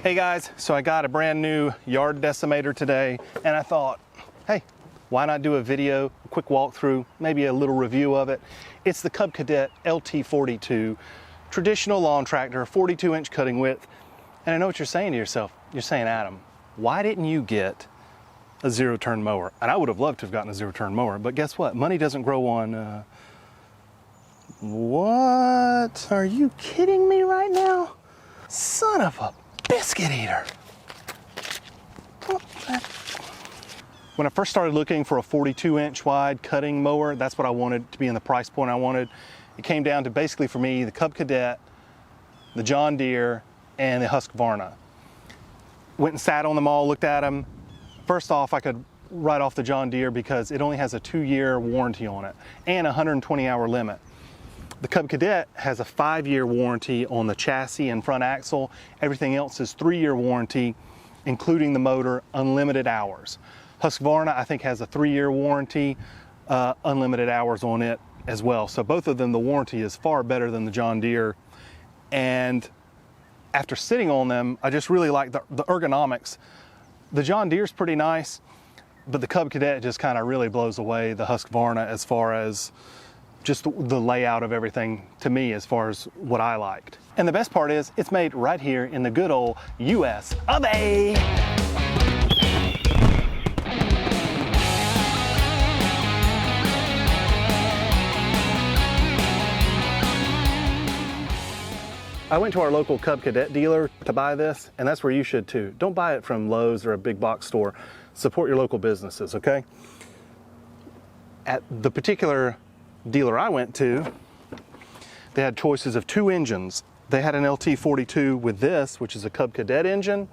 Hey guys, so I got a brand new yard decimator today, and I thought, hey, why not do a video, a quick walkthrough, maybe a little review of it. It's the Cub Cadet LT42, traditional lawn tractor, 42-inch cutting width. And I know what you're saying to yourself. You're saying, Adam, why didn't you get a zero-turn mower? And I would have loved to have gotten a zero-turn mower, but guess what? Money doesn't grow on, What? Are you kidding me right now? Son of a biscuit eater. When I first started looking for a 42-inch wide cutting mower, that's what I wanted to be in the price point I wanted. It came down to basically for me, the Cub Cadet, the John Deere, and the Husqvarna. Went and sat on them all, looked at them. First off, I could write off the John Deere because it only has a 2-year warranty on it and a 120-hour limit. The Cub Cadet has a 5-year warranty on the chassis and front axle. Everything else is 3-year warranty, including the motor, unlimited hours. Husqvarna, I think, has a 3-year warranty, unlimited hours on it as well. So both of them, the warranty is far better than the John Deere. And after sitting on them, I just really like the ergonomics. The John Deere's pretty nice, but the Cub Cadet just kind of really blows away the Husqvarna as far as just the layout of everything to me as far as what I liked. And the best part is it's made right here in the good old US of A. I went to our local Cub Cadet dealer to buy this, and that's where you should too. Don't buy it from Lowe's or a big box store. Support your local businesses, okay? At the particular dealer I went to, they had choices of 2 engines. They had an LT42 with this, which is a Cub Cadet engine,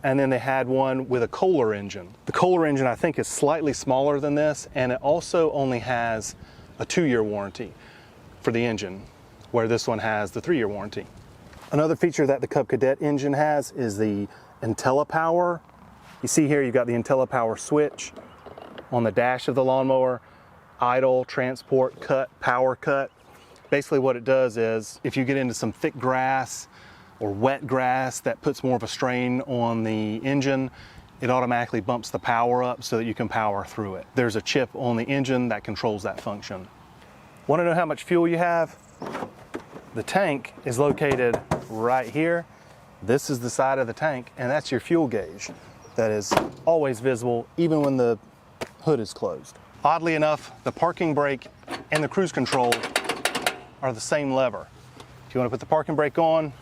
and then they had one with a Kohler engine. The Kohler engine, I think, is slightly smaller than this, and it also only has a 2-year warranty for the engine, where this one has the 3-year warranty. Another feature that the Cub Cadet engine has is the Intellipower. You see here, you've got the Intellipower switch on the dash of the lawnmower. Idle, transport, cut, power cut. Basically what it does is if you get into some thick grass or wet grass that puts more of a strain on the engine, it automatically bumps the power up so that you can power through it. There's a chip on the engine that controls that function. Want to know how much fuel you have? The tank is located right here. This is the side of the tank, and that's your fuel gauge. That is always visible even when the hood is closed. Oddly enough, the parking brake and the cruise control are the same lever. If you want to put the parking brake on,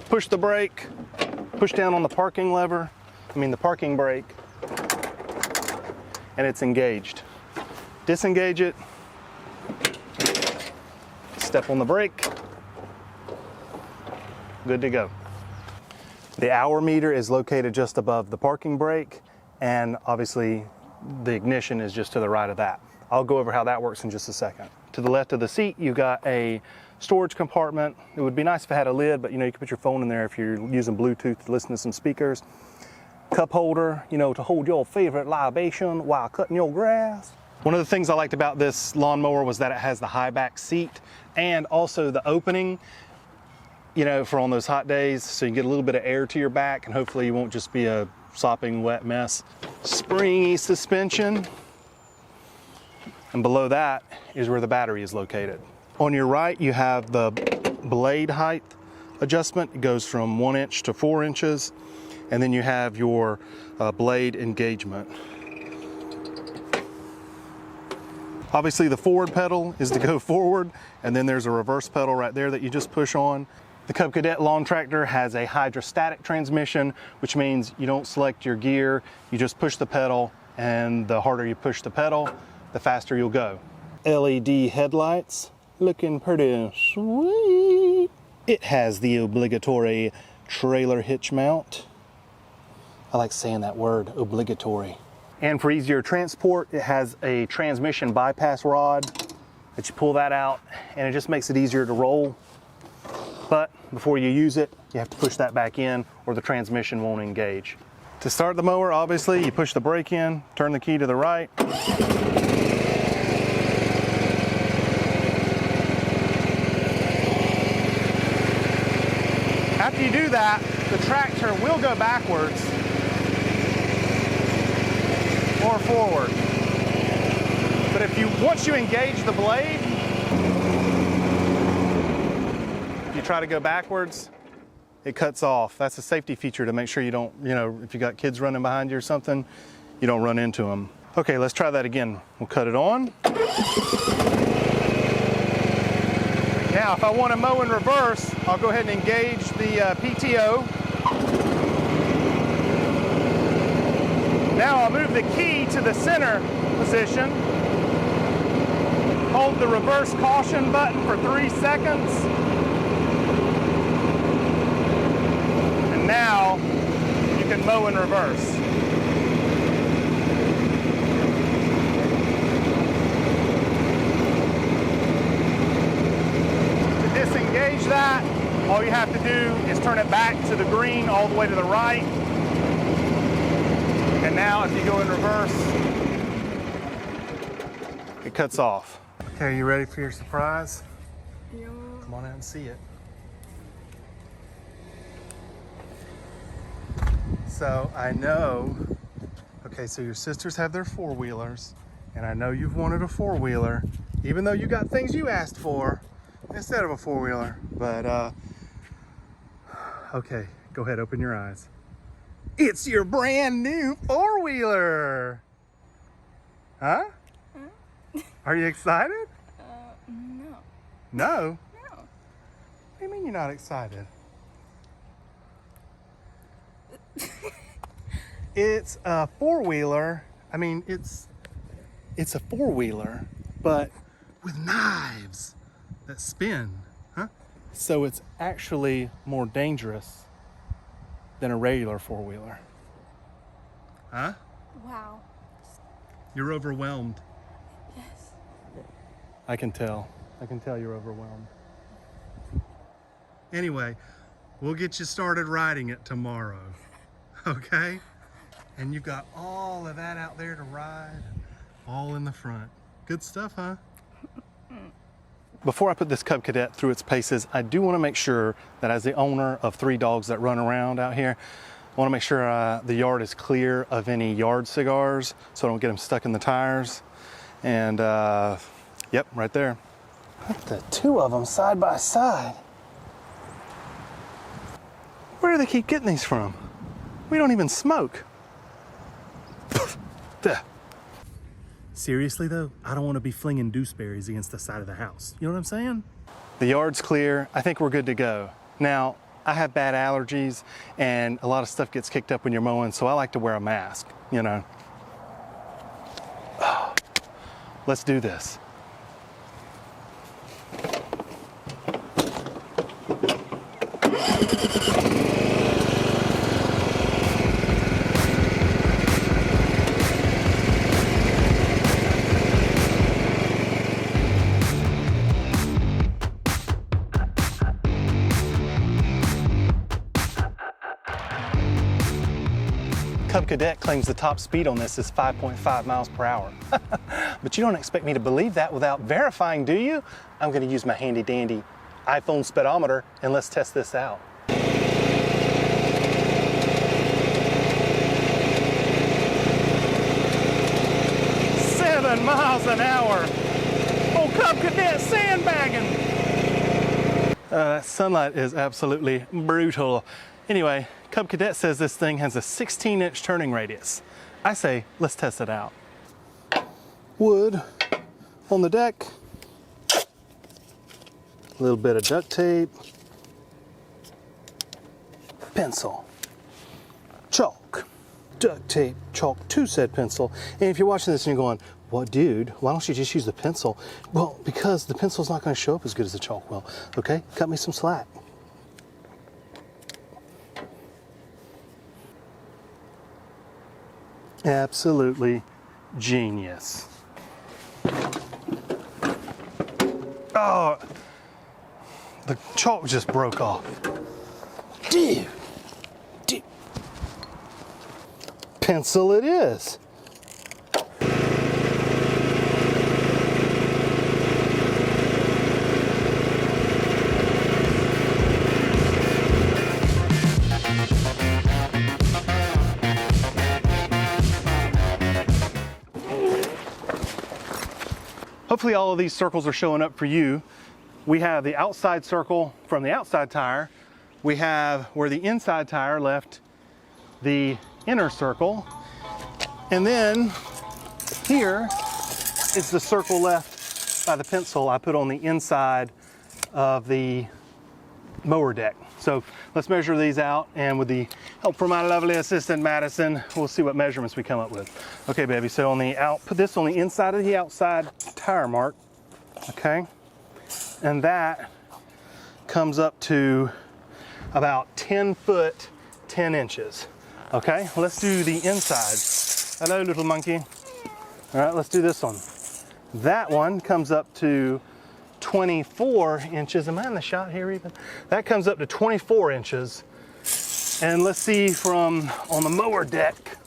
push the brake, push down on the parking brake, and it's engaged. Disengage it, step on the brake, good to go. The hour meter is located just above the parking brake, and obviously the ignition is just to the right of that. I'll go over how that works in just a second. To the left of the seat, you've got a storage compartment. It would be nice if it had a lid, but you know, you can put your phone in there if you're using Bluetooth to listen to some speakers. Cup holder, you know, to hold your favorite libation while cutting your grass. One of the things I liked about this lawnmower was that it has the high back seat and also the opening, you know, for on those hot days, so you can get a little bit of air to your back and hopefully you won't just be a sopping wet mess. Springy suspension, and below that is where the battery is located. On your right, you have the blade height adjustment. It goes from 1 inch to 4 inches, and then you have your blade engagement. Obviously, the forward pedal is to go forward, and then there's a reverse pedal right there that you just push on. The Cub Cadet lawn tractor has a hydrostatic transmission, which means you don't select your gear, you just push the pedal, and the harder you push the pedal, the faster you'll go. LED headlights, looking pretty sweet. It has the obligatory trailer hitch mount. I like saying that word, obligatory. And for easier transport, it has a transmission bypass rod that you pull that out, and it just makes it easier to roll. But before you use it, you have to push that back in or the transmission won't engage. To start the mower, obviously, you push the brake in, turn the key to the right. After you do that, the tractor will go backwards or forward. But once you engage the blade, you try to go backwards, it cuts off. That's a safety feature to make sure you don't, if you got kids running behind you or something, you don't run into them. Okay, let's try that again. We'll cut it on. Now, if I want to mow in reverse, I'll go ahead and engage the PTO. Now I'll move the key to the center position. Hold the reverse caution button for 3 seconds. And now you can mow in reverse. To disengage that, all you have to do is turn it back to the green all the way to the right. And now if you go in reverse, it cuts off. Okay, are you ready for your surprise? Yeah. Come on out and see it. So I know, okay, so your sisters have their four-wheelers, and I know you've wanted a four-wheeler, even though you got things you asked for instead of a four-wheeler. But, okay, go ahead, open your eyes. It's your brand new four-wheeler. Huh? Are you excited? No. No? No. What do you mean you're not excited? It's a four-wheeler. I mean, it's a four-wheeler, but with knives that spin, huh? So it's actually more dangerous than a regular four-wheeler. Huh? Wow. You're overwhelmed. Yes. I can tell. I can tell you're overwhelmed. Anyway, we'll get you started riding it tomorrow, okay? And you've got all of that out there to ride, all in the front. Good stuff, huh? Before I put this Cub Cadet through its paces, I do want to make sure that as the owner of 3 dogs that run around out here, I want to make sure the yard is clear of any yard cigars so I don't get them stuck in the tires. And yep, right there. Look at the 2 of them side by side. Where do they keep getting these from? We don't even smoke. Seriously though, I don't want to be flinging deuceberries against the side of the house. You know what I'm saying? The yard's clear. I think we're good to go. Now, I have bad allergies and a lot of stuff gets kicked up when you're mowing, so I like to wear a mask, you know. Let's do this. Cub Cadet claims the top speed on this is 5.5 miles per hour. But you don't expect me to believe that without verifying, do you? I'm going to use my handy dandy iPhone speedometer and let's test this out. 7 miles an hour. Oh, Cub Cadet sandbagging. Sunlight is absolutely brutal. Anyway, Cub Cadet says this thing has a 16-inch turning radius. I say, let's test it out. Wood on the deck. A little bit of duct tape. Pencil. Chalk. Duct tape, chalk to said pencil. And if you're watching this and you're going, what, dude, why don't you just use the pencil? Well, because the pencil's not going to show up as good as the chalk will. Okay, cut me some slack. Absolutely genius. Oh, the chalk just broke off. Dude. Pencil it is. hopefully all of these circles are showing up for you. We have the outside circle from the outside tire. We have where the inside tire left the inner circle. And then here is the circle left by the pencil I put on the inside of the mower deck. So let's measure these out, and with the help from my lovely assistant Madison, we'll see what measurements we come up with. Okay, baby, so on the put this on the inside of the outside tire mark, okay? And that comes up to about 10 foot, 10 inches. Okay, let's do the inside. Hello, little monkey. All right, let's do this one. That one comes up to 24 inches. Am I in the shot here even? That comes up to 24 inches. And let's see from on the mower deck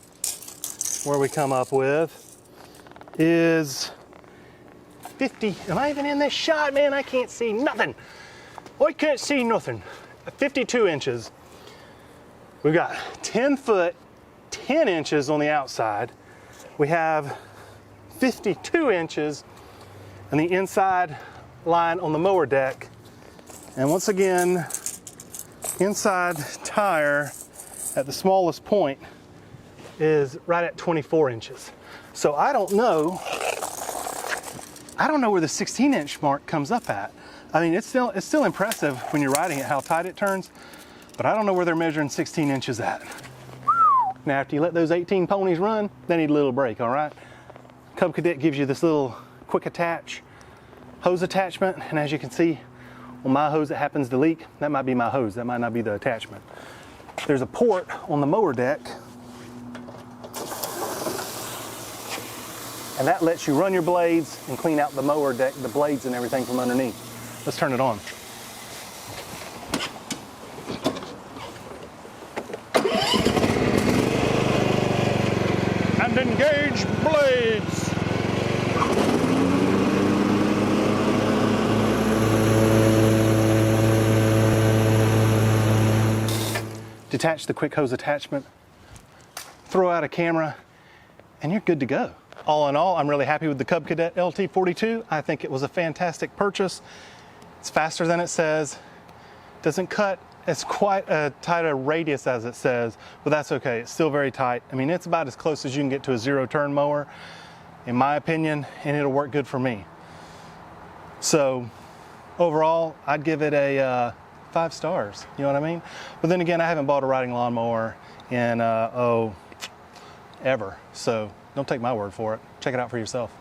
where we come up with is 50. Am I even in this shot, man? I can't see nothing. I can't see nothing. 52 inches. We've got 10 foot, 10 inches on the outside. We have 52 inches on the inside line on the mower deck. And once again, inside tire at the smallest point is right at 24 inches. So I don't know where the 16-inch mark comes up at. I mean, it's still impressive when you're riding it how tight it turns, but I don't know where they're measuring 16 inches at. Now, after you let those 18 ponies run, they need a little break, all right? Cub Cadet gives you this little quick attach hose attachment, and as you can see on my hose that happens to leak, that might be my hose, that might not be the attachment. There's a port on the mower deck, and that lets you run your blades and clean out the mower deck, the blades and everything from underneath. Let's turn it on. And engage blades. Detach the quick hose attachment, throw out a camera, and you're good to go. All in all, I'm really happy with the Cub Cadet LT42. I think it was a fantastic purchase. It's faster than it says. Doesn't cut as quite a tight a radius as it says, but that's okay. It's still very tight. I mean, it's about as close as you can get to a zero-turn mower, in my opinion, and it'll work good for me. So overall, I'd give it a 5 stars, you know what I mean? But then again, I haven't bought a riding lawnmower in, ever. So don't take my word for it. Check it out for yourself.